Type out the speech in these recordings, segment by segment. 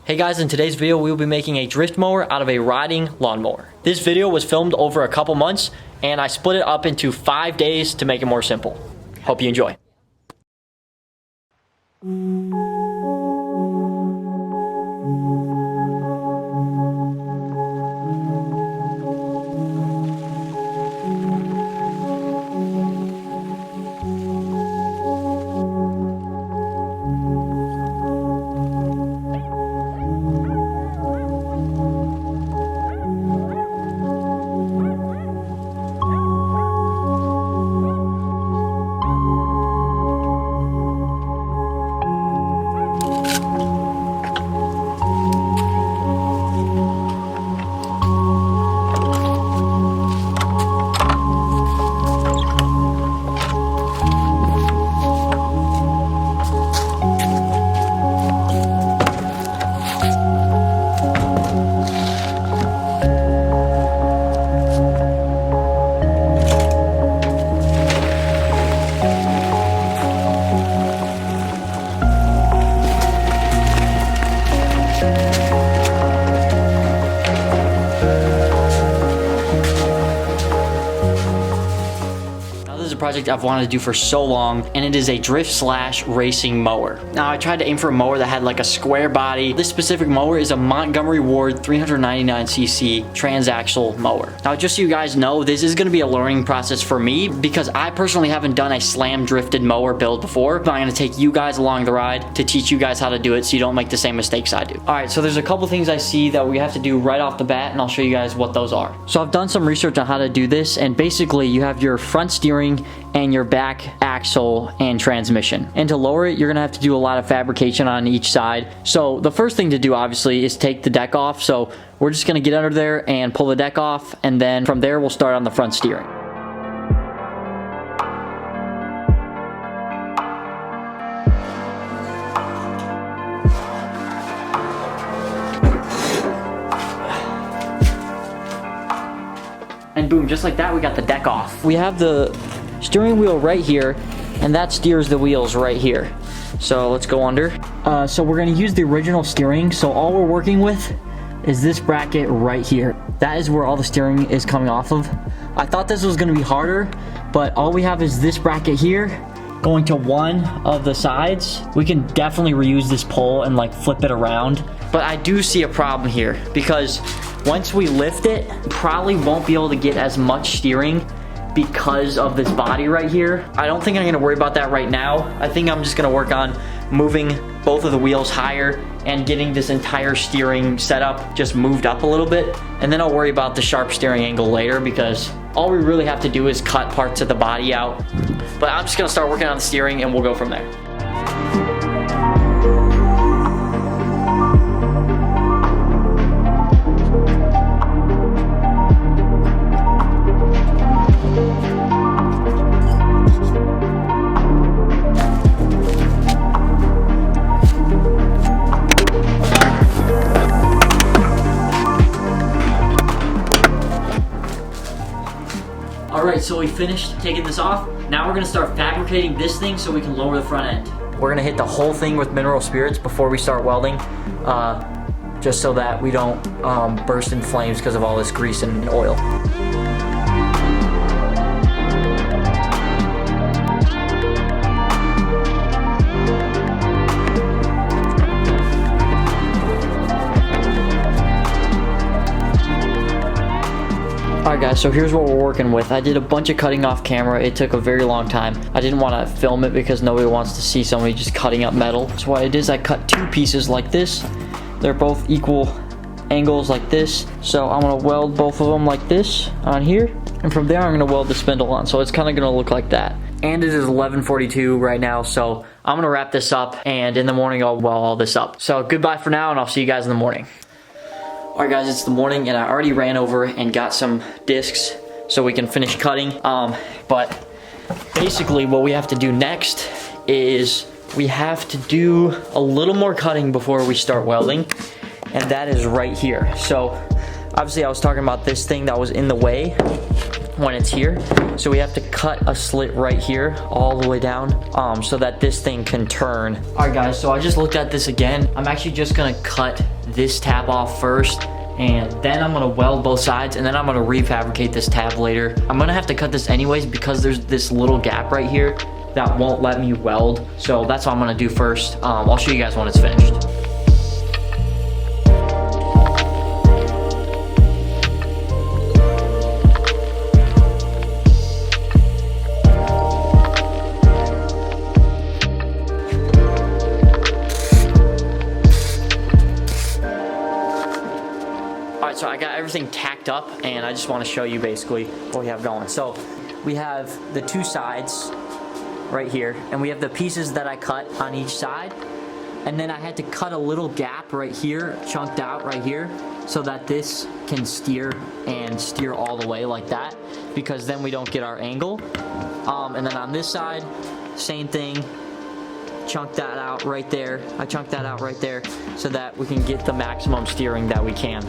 Hey guys, in today's video we will be making a drift mower out of a riding lawnmower. This video was filmed over a couple months and I split it up into 5 days to make it more simple. Hope you enjoy. Project I've wanted to do for so long, and it is a drift slash racing mower. Now I tried to aim for a mower that had like a square body. This specific mower is a Montgomery Ward 399cc transaxle mower. Now just so you guys know, this is going to be a learning process for me because I personally haven't done a slam drifted mower build before, but I'm going to take you guys along the ride to teach you guys how to do it so you don't make the same mistakes I do. Alright, so there's a couple things I see that we have to do right off the bat, and I'll show you guys what those are. So I've done some research on how to do this, and basically you have your front steering and your back axle and transmission. And to lower it, you're gonna have to do a lot of fabrication on each side. So the first thing to do obviously is take the deck off. So we're just gonna get under there and pull the deck off, and then from there we'll start on the front steering. And boom, just like that, we got the deck off. We have the steering wheel right here, and that steers the wheels right here. So let's go under. So we're gonna use the original steering. So all we're working with is this bracket right here. That is where all the steering is coming off of. I thought this was gonna be harder, but all we have is this bracket here going to one of the sides. We can definitely reuse this pole and like flip it around. But I do see a problem here because once we lift it, probably won't be able to get as much steering because of this body right here. I don't think I'm gonna worry about that right now. I think I'm just gonna work on moving both of the wheels higher and getting this entire steering setup just moved up a little bit. And then I'll worry about the sharp steering angle later because all we really have to do is cut parts of the body out. But I'm just gonna start working on the steering and we'll go from there. Alright, so we finished taking this off. Now we're gonna start fabricating this thing so we can lower the front end. We're gonna hit the whole thing with mineral spirits before we start welding, just so that we don't burst in flames because of all this grease and oil. Alright guys, so here's what we're working with. I did a bunch of cutting off camera. It took a very long time. I didn't want to film it because nobody wants to see somebody just cutting up metal. So what I did is I cut two pieces like this. They're both equal angles like this. So I'm going to weld both of them like this on here. And from there I'm going to weld the spindle on. So it's kind of going to look like that. And it is 11:42 right now. So I'm going to wrap this up. And in the morning I'll weld all this up. So goodbye for now and I'll see you guys in the morning. Alright guys, it's the morning and I already ran over and got some discs so we can finish cutting. But basically what we have to do next is we have to do a little more cutting before we start welding, and that is right here. So obviously I was talking about this thing that was in the way. when it's here. So we have to cut a slit right here all the way down so that this thing can turn. All right guys, so I just looked at this again. I'm actually just gonna cut this tab off first, and then I'm gonna weld both sides, and then I'm gonna refabricate this tab later. I'm gonna have to cut this anyways because there's this little gap right here that won't let me weld. So that's what I'm gonna do first. I'll show you guys when it's finished. So I got everything tacked up, and I just want to show you basically what we have going. So we have the two sides right here, and we have the pieces that I cut on each side, and then I had to cut a little gap right here, chunked out right here, so that this can steer all the way like that, because then we don't get our angle. And then on this side, same thing. Chunk that out right there. I chunked that out right there so that we can get the maximum steering that we can.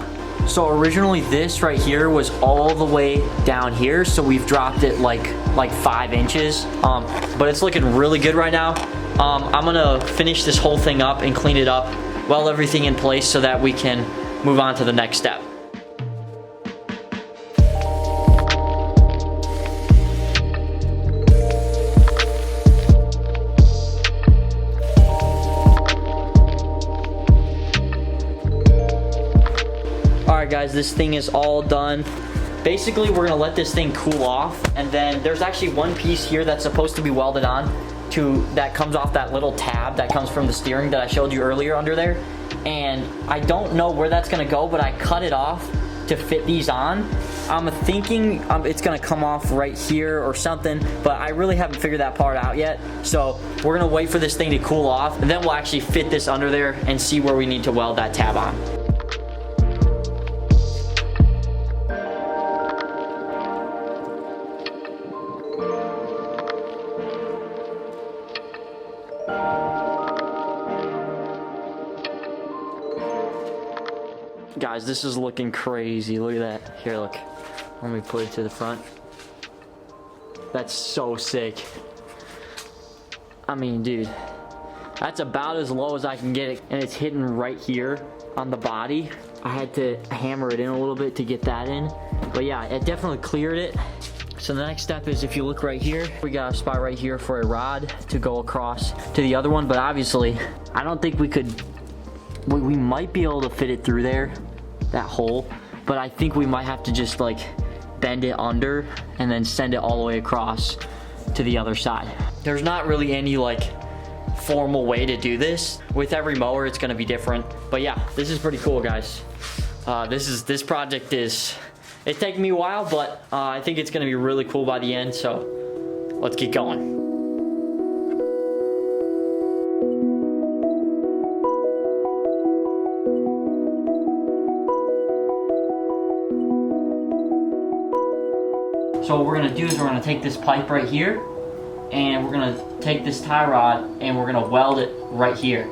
So originally this right here was all the way down here, so we've dropped it like 5 inches, but it's looking really good right now. I'm gonna finish this whole thing up and clean it up, weld everything in place so that we can move on to the next step. Alright guys, this thing is all done. Basically, we're gonna let this thing cool off, and then there's actually one piece here that's supposed to be welded on that comes off that little tab that comes from the steering that I showed you earlier under there. And I don't know where that's gonna go, but I cut it off to fit these on. I'm thinking it's gonna come off right here or something, but I really haven't figured that part out yet. So we're gonna wait for this thing to cool off, and then we'll actually fit this under there and see where we need to weld that tab on. Guys, this is looking crazy. Look at that. Here, look. Let me put it to the front. That's so sick. I mean, dude, that's about as low as I can get it, and it's hitting right here on the body. I had to hammer it in a little bit to get that in, but yeah, it definitely cleared it. So the next step is, if you look right here, we got a spot right here for a rod to go across to the other one, but obviously, I don't think we could. We might be able to fit it through there, that hole, but I think we might have to just like bend it under and then send it all the way across to the other side. There's not really any like formal way to do this. With every mower, it's gonna be different, but yeah, this is pretty cool, guys. This project it's taking me a while, but I think it's gonna be really cool by the end, so let's get going. So what we're gonna do is we're gonna take this pipe right here, and we're gonna take this tie rod and we're gonna weld it right here.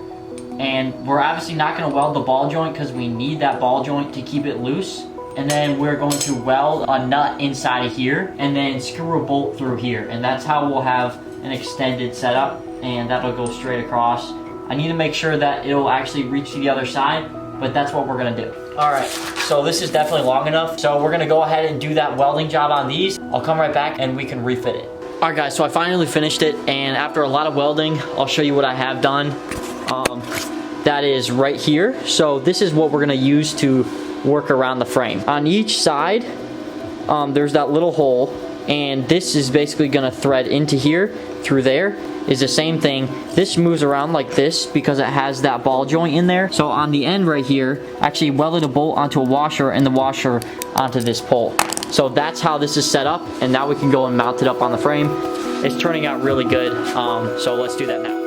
And we're obviously not gonna weld the ball joint because we need that ball joint to keep it loose. And then we're going to weld a nut inside of here and then screw a bolt through here. And that's how we'll have an extended setup, and that'll go straight across. I need to make sure that it'll actually reach to the other side, but that's what we're gonna do. All right, so this is definitely long enough. So we're gonna go ahead and do that welding job on these. I'll come right back and we can refit it. All right guys, so I finally finished it, and after a lot of welding, I'll show you what I have done. That is right here. So this is what we're gonna use to work around the frame. On each side, there's that little hole, and this is basically gonna thread into here. Through there is the same thing. This moves around like this because it has that ball joint in there. So on the end right here, actually welded a bolt onto a washer and the washer onto this pole. So that's how this is set up, and now we can go and mount it up on the frame. It's turning out really good, so let's do that now.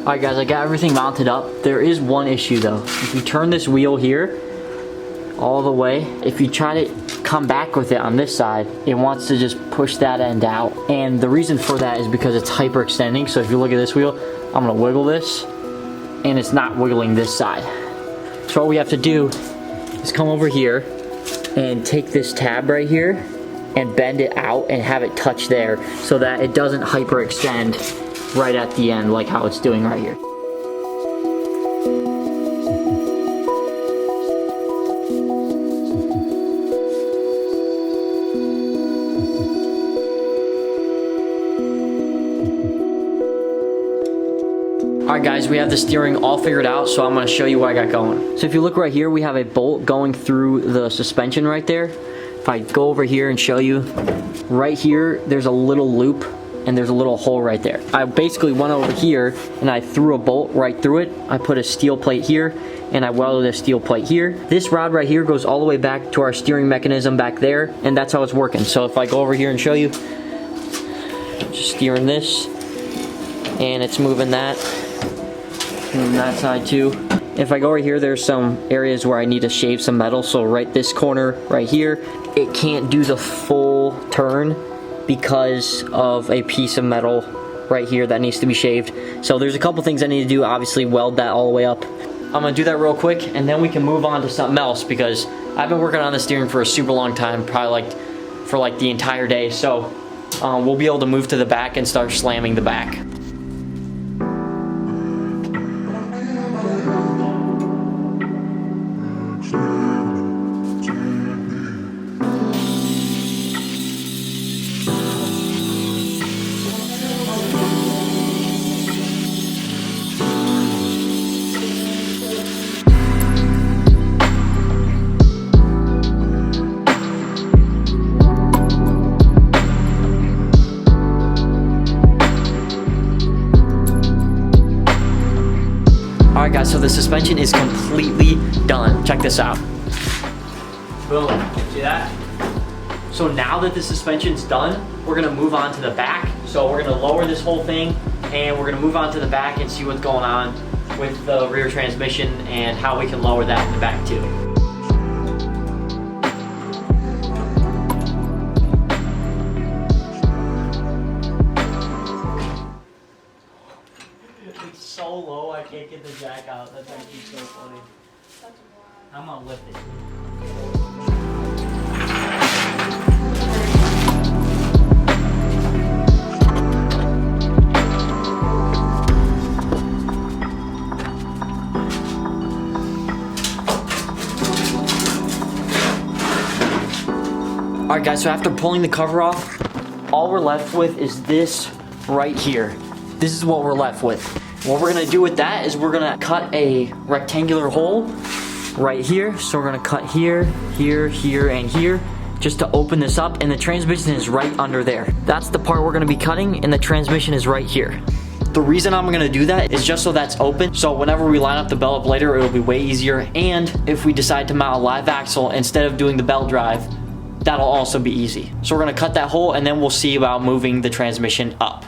Alright guys, I got everything mounted up. There is one issue though. If we turn this wheel here, all the way. If you try to come back with it on this side, it wants to just push that end out. And the reason for that is because it's hyperextending. So if you look at this wheel, I'm gonna wiggle this, and it's not wiggling this side. So what we have to do is come over here and take this tab right here and bend it out and have it touch there so that it doesn't hyperextend right at the end like how it's doing right here. Alright guys, we have the steering all figured out, so I'm going to show you what I got going. So if you look right here, we have a bolt going through the suspension right there. If I go over here and show you, right here, there's a little loop and there's a little hole right there. I basically went over here and I threw a bolt right through it. I put a steel plate here and I welded a steel plate here. This rod right here goes all the way back to our steering mechanism back there, and that's how it's working. So if I go over here and show you, just steering this, and it's moving that. And that side too. If I go over here, there's some areas where I need to shave some metal. So right this corner right here, it can't do the full turn because of a piece of metal right here that needs to be shaved. So there's a couple things I need to do. Obviously weld that all the way up. I'm gonna do that real quick and then we can move on to something else, because I've been working on the steering for a super long time, probably for the entire day. So we'll be able to move to the back and start slamming the back. Alright guys, so the suspension is completely done. Check this out. Boom, see that? So now that the suspension's done, we're gonna move on to the back. So we're gonna lower this whole thing and we're gonna move on to the back and see what's going on with the rear transmission and how we can lower that in the back too. It's so low, I can't get the jack out. That's actually so funny. I'm gonna lift it. Alright guys, so after pulling the cover off, all we're left with is this right here. This is what we're left with. What we're gonna do with that is we're gonna cut a rectangular hole right here. So we're gonna cut here, here, here, and here, just to open this up, and the transmission is right under there. That's the part we're gonna be cutting, and the transmission is right here. The reason I'm gonna do that is just so that's open, so whenever we line up the bell up later, it'll be way easier. And if we decide to mount a live axle instead of doing the bell drive, that'll also be easy. So we're gonna cut that hole and then we'll see about moving the transmission up.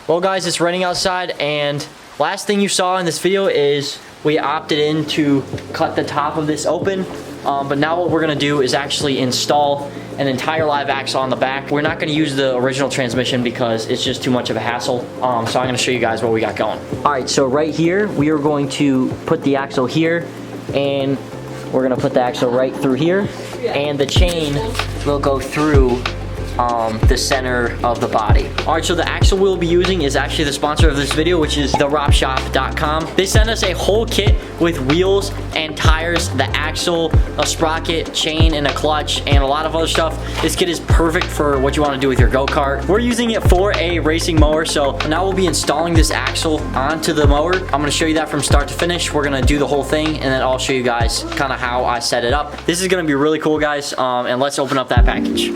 Well guys, it's raining outside, and last thing you saw in this video is we opted in to cut the top of this open, but now what we're gonna do is actually install an entire live axle on the back. We're not gonna use the original transmission because it's just too much of a hassle, so I'm gonna show you guys what we got going. Alright, so right here, we are going to put the axle here, and we're gonna put the axle right through here, and the chain will go through the center of the body. All right, so the axle we'll be using is actually the sponsor of this video, which is the ROPShop.com. They sent us a whole kit with wheels and tires, the axle, a sprocket, chain, and a clutch, and a lot of other stuff. This kit is perfect for what you want to do with your go-kart. We're using it for a racing mower, so now we'll be installing this axle onto the mower. I'm going to show you that from start to finish. We're going to do the whole thing, and then I'll show you guys kind of how I set it up. This is going to be really cool, guys, and let's open up that package.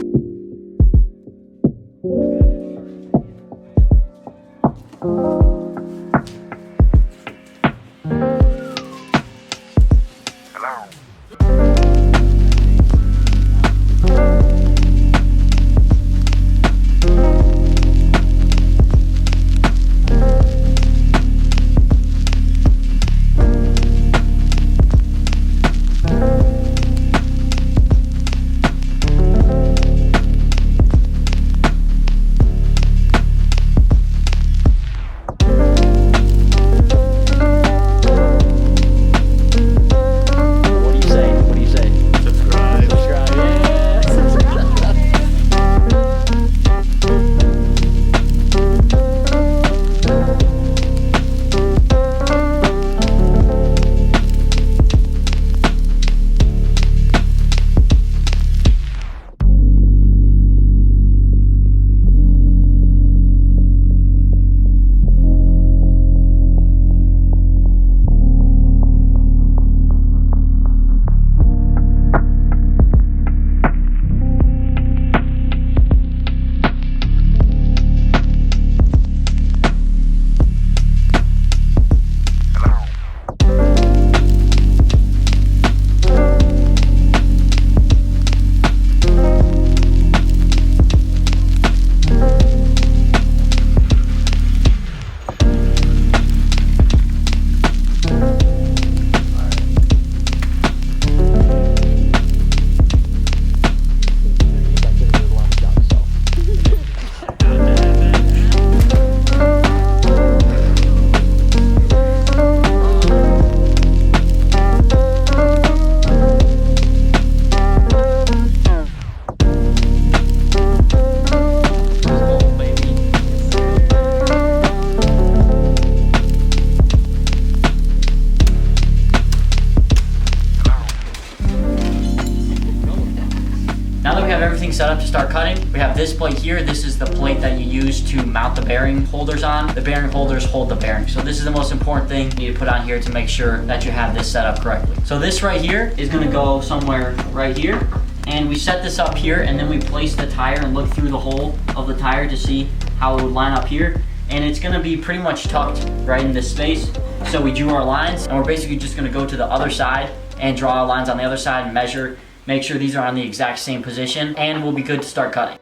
Everything set up to start cutting. We have this plate here. This is the plate that you use to mount the bearing holders on. The bearing holders hold the bearing. So this is the most important thing you need to put on here to make sure that you have this set up correctly. So this right here is gonna go somewhere right here. And we set this up here, and then we place the tire and look through the hole of the tire to see how it would line up here. And it's gonna be pretty much tucked right in this space. So we drew our lines, and we're basically just gonna go to the other side and draw our lines on the other side and measure. Make sure these are on the exact same position, and we'll be good to start cutting.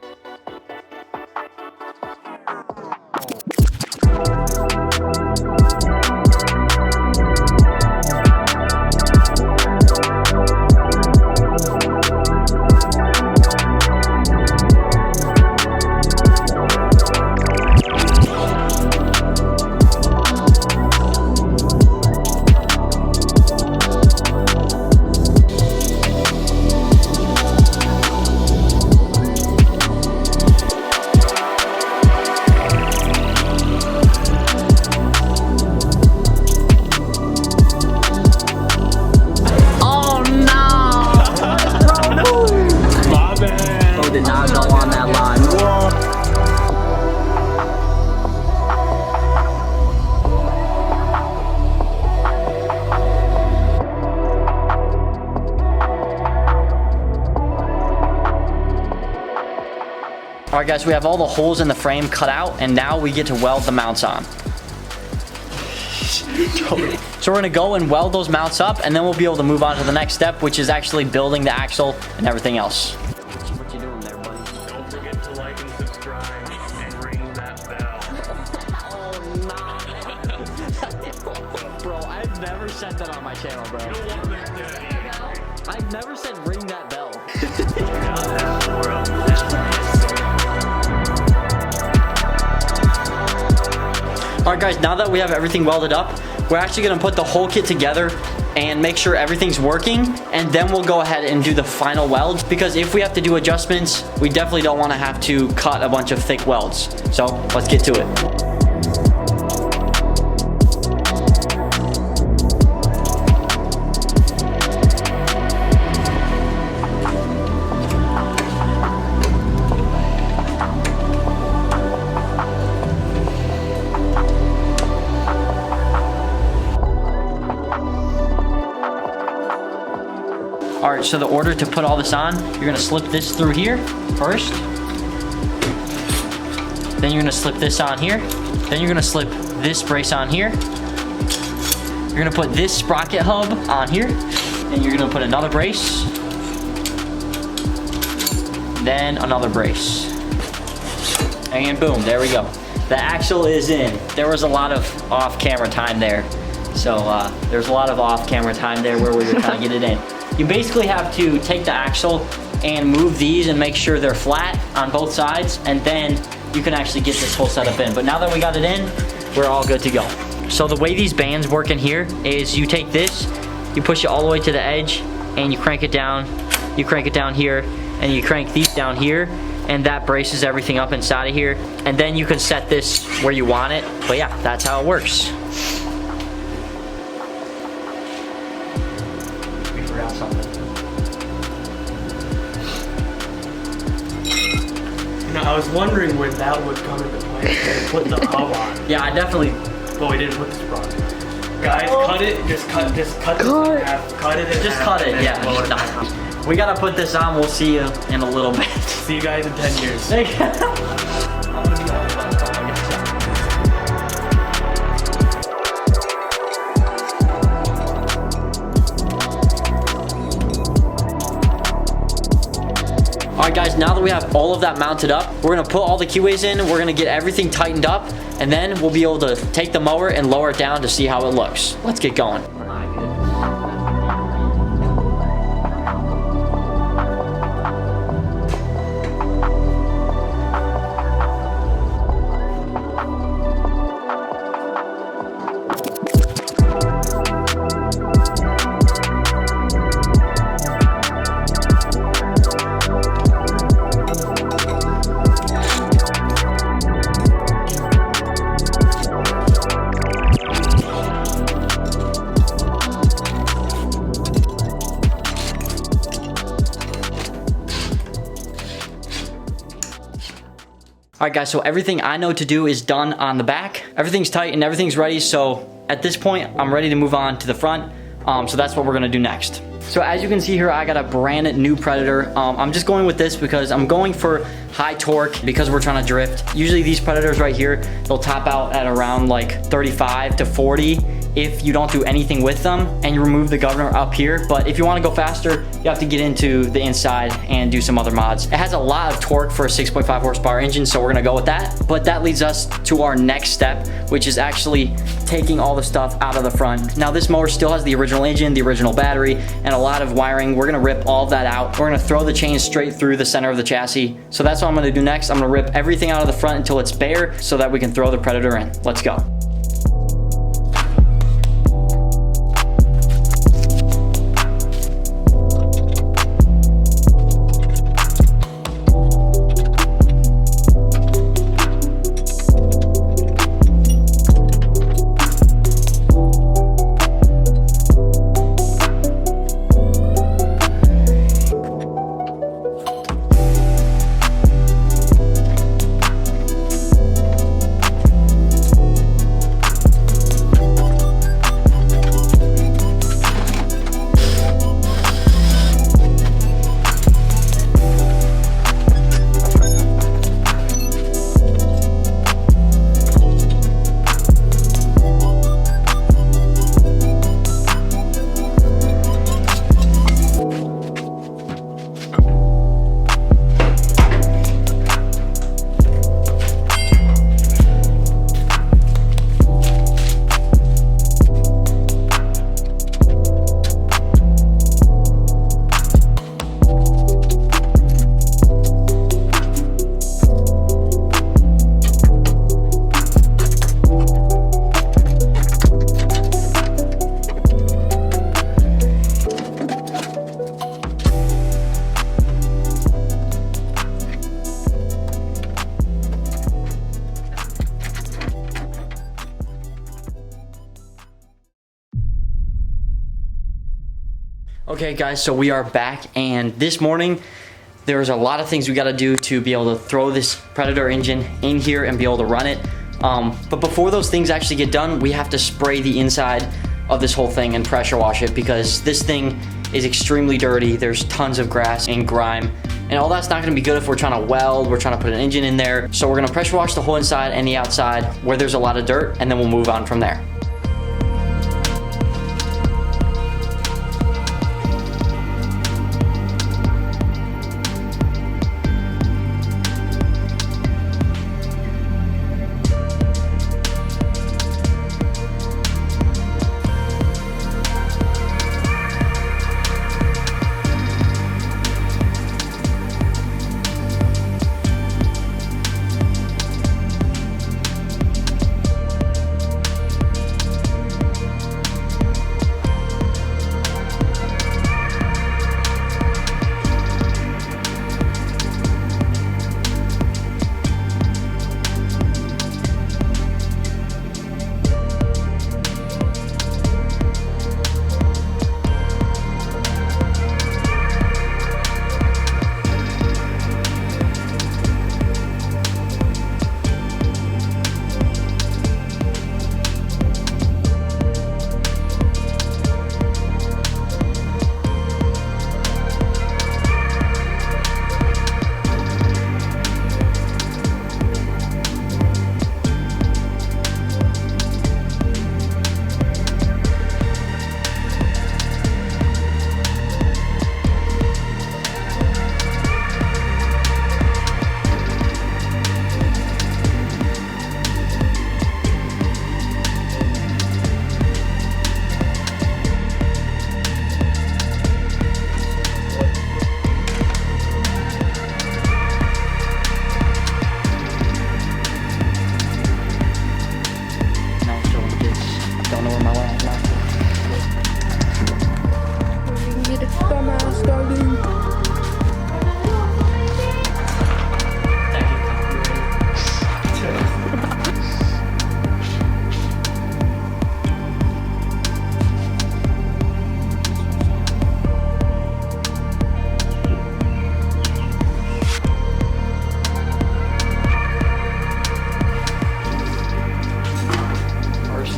All right, guys, we have all the holes in the frame cut out, and now we get to weld the mounts on. So we're gonna go and weld those mounts up, and then we'll be able to move on to the next step, which is actually building the axle and everything else. What you doing there, buddy? Don't forget to like and subscribe and ring that bell. Oh, no. Bro, I've never said that on my channel, bro. You don't want to make that. I've never said ring that bell. Alright guys, now that we have everything welded up, we're actually going to put the whole kit together and make sure everything's working, and then we'll go ahead and do the final weld, because if we have to do adjustments, we definitely don't want to have to cut a bunch of thick welds. So let's get to it. All right, so the order to put all this on, you're gonna slip this through here first. Then you're gonna slip this on here. Then you're gonna slip this brace on here. You're gonna put this sprocket hub on here. And you're gonna put another brace. Then another brace. And boom, there we go. The axle is in. There was a lot of off-camera time there. So there's a lot of off-camera time there where we were trying to get it in. You basically have to take the axle and move these and make sure they're flat on both sides, and then you can actually get this whole setup in. But now that we got it in, we're all good to go. So the way these bands work in here is you take this, you push it all the way to the edge, and you crank it down here, and you crank these down here, and that braces everything up inside of here. And then you can set this where you want it. But yeah, that's how it works. You know, I was wondering where that would come into play to put the hub on. Yeah, I definitely. But we didn't put the sprocket. Guys, cut it. Just cut this in half. Cut it in Just half, cut it. and then Yeah. blow it out. We gotta put this on. We'll see you in a little bit. See you guys in 10 years. Alright guys, now that we have all of that mounted up, we're gonna put all the keyways in, we're gonna get everything tightened up, and then we'll be able to take the mower and lower it down to see how it looks. Let's get going. Alright guys, so everything I know to do is done on the back. Everything's tight and everything's ready, so at this point, I'm ready to move on to the front. So that's what we're gonna do next. So as you can see here, I got a brand new Predator. I'm just going with this because I'm going for high torque because we're trying to drift. Usually these Predators right here, they'll top out at around like 35 to 40 if you don't do anything with them and you remove the governor up here. But if you want to go faster, you have to get into the inside and do some other mods. It has a lot of torque for a 6.5 horsepower engine, so we're gonna go with that. But that leads us to our next step, which is actually taking all the stuff out of the front. Now this mower still has the original engine, the original battery, and a lot of wiring. We're gonna rip all of that out. We're gonna throw the chains straight through the center of the chassis. So that's what I'm gonna do next. I'm gonna rip everything out of the front until it's bare so that we can throw the Predator in. Let's go. Okay guys, so we are back, and this morning there's a lot of things we got to do to be able to throw this Predator engine in here and be able to run it. But before those things actually get done, we have to spray the inside of this whole thing and pressure wash it, because this thing is extremely dirty. There's tons of grass and grime, and all that's not going to be good if we're trying to weld, we're trying to put an engine in there. So we're going to pressure wash the whole inside and the outside where there's a lot of dirt, and then we'll move on from there.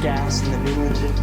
Gas in the new engine.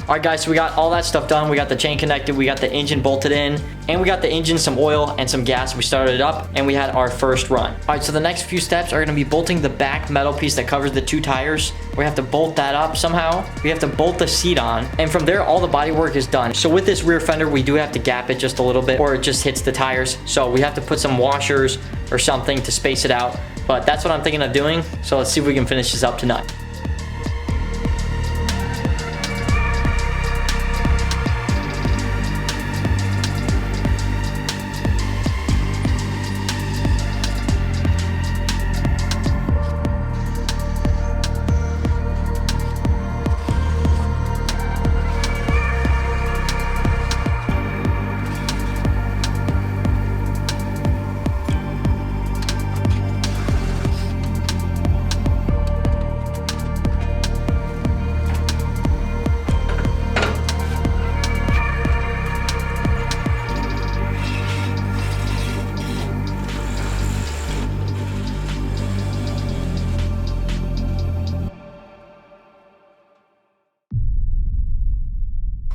All right guys, so we got all that stuff done. We got the chain connected, we got the engine bolted in, and we got the engine some oil and some gas. We started it up and we had our first run. All right, so the next few steps are gonna be bolting the back metal piece that covers the two tires. We have to bolt that up somehow. We have to bolt the seat on, and from there all the body work is done. So with this rear fender, we do have to gap it just a little bit or it just hits the tires. So we have to put some washers or something to space it out. But that's what I'm thinking of doing. So let's see if we can finish this up tonight.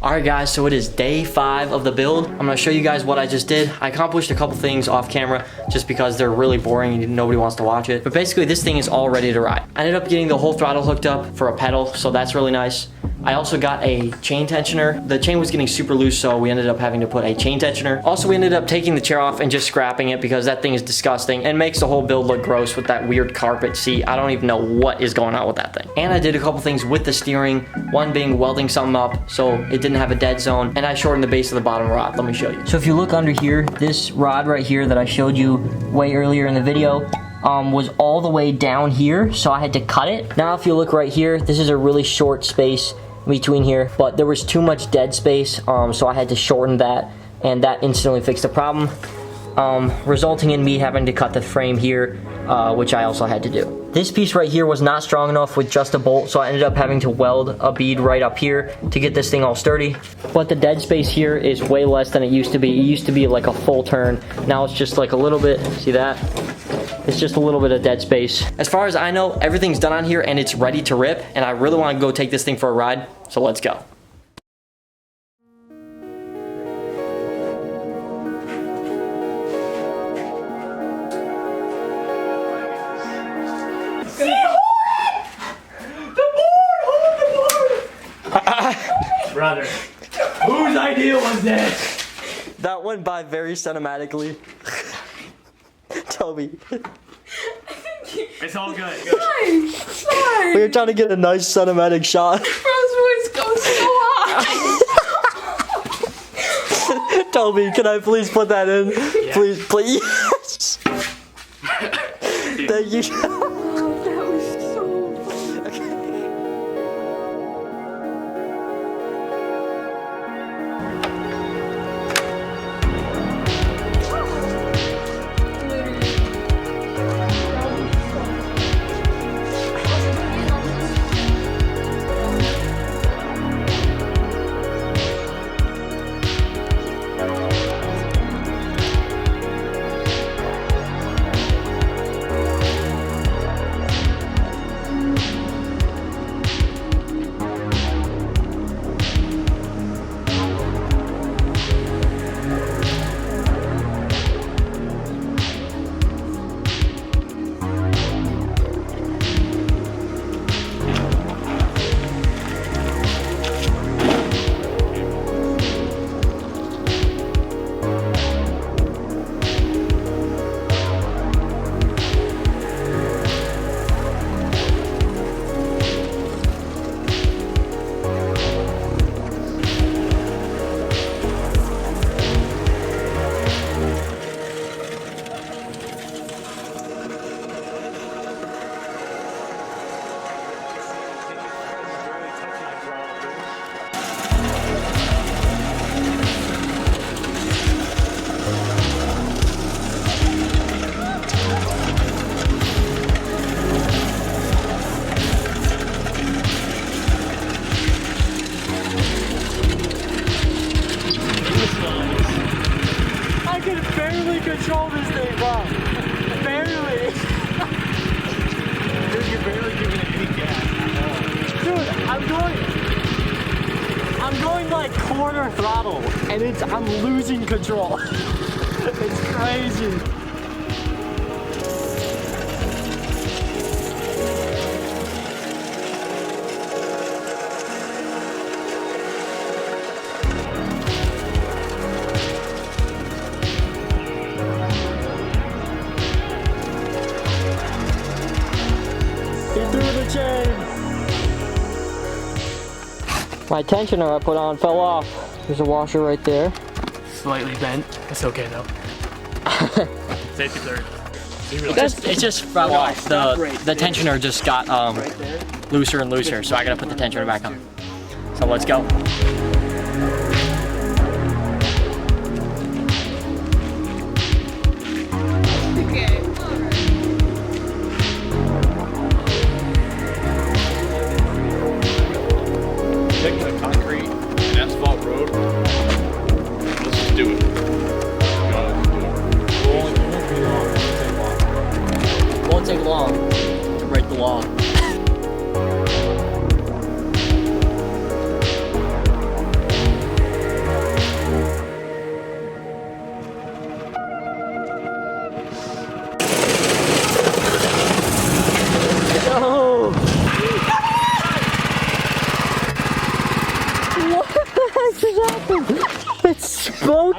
Alright guys, so it is day 5 of the build. I'm gonna show you guys what I just did. I accomplished a couple things off camera just because they're really boring and nobody wants to watch it. But basically this thing is all ready to ride. I ended up getting the whole throttle hooked up for a pedal, so that's really nice. I also got a chain tensioner. The chain was getting super loose, so we ended up having to put a chain tensioner. Also, we ended up taking the chair off and just scrapping it because that thing is disgusting and makes the whole build look gross with that weird carpet seat. I don't even know what is going on with that thing. And I did a couple things with the steering, one being welding something up so it didn't have a dead zone, and I shortened the base of the bottom rod. Let me show you. So if you look under here, this rod right here that I showed you way earlier in the video, was all the way down here, so I had to cut it. Now if you look right here, this is a really short space between here, but there was too much dead space, so I had to shorten that, and that instantly fixed the problem, resulting in me having to cut the frame here, which I also had to do. This piece right here was not strong enough with just a bolt, so I ended up having to weld a bead right up here to get this thing all sturdy. But the dead space here is way less than it used to be. It used to be like a full turn. Now it's just like a little bit, see that? It's just a little bit of dead space. As far as I know, everything's done on here and it's ready to rip, and I really want to go take this thing for a ride, so let's go. Brother, whose idea was this? That went by very cinematically. Toby. It's all good. Fine. We were trying to get a nice cinematic shot. Bro's voice goes so high. Toby, can I please put that in? Yeah. Please, please. Yes. Thank you. Oh, that was so funny. I can barely control this thing, bro. Barely. Dude, you're barely giving it any gas at all. Dude, I'm going like quarter throttle, and I'm losing control. It's crazy. My tensioner I put on fell off. There's a washer right there. Slightly bent. It's okay though. Safety third. It just fell off. The tensioner just got looser and looser, so I gotta put the tensioner back on. So let's go. Taking a concrete and asphalt road. Let's just do it. Won't take long to break the law.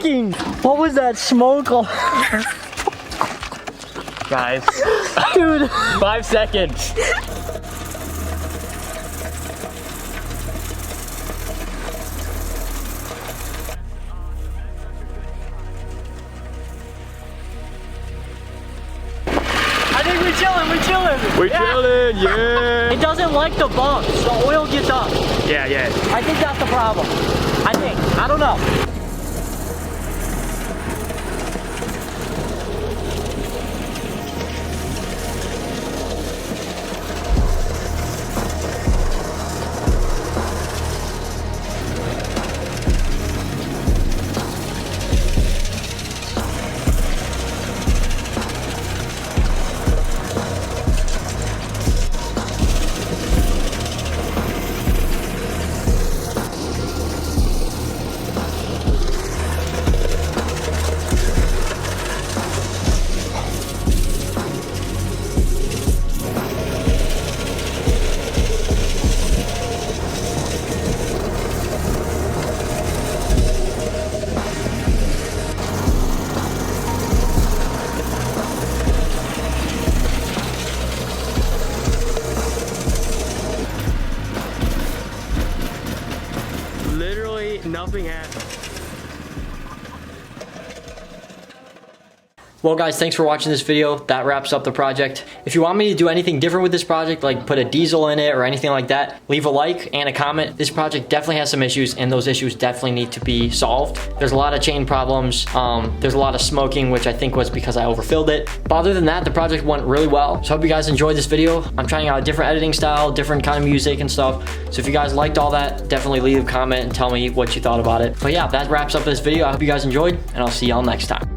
smoking? What was that smoke? Guys, Dude. 5 seconds. I think we're chilling, We're chilling, yeah. It doesn't like the bumps. The oil gets up. Yeah. I think that's the problem. I don't know. Literally nothing happened. Well guys, thanks for watching this video. That wraps up the project. If you want me to do anything different with this project, like put a diesel in it or anything like that, leave a like and a comment. This project definitely has some issues and those issues definitely need to be solved. There's a lot of chain problems. There's a lot of smoking, which I think was because I overfilled it. But other than that, the project went really well. So I hope you guys enjoyed this video. I'm trying out a different editing style, different kind of music and stuff. So if you guys liked all that, definitely leave a comment and tell me what you thought about it. But yeah, that wraps up this video. I hope you guys enjoyed and I'll see y'all next time.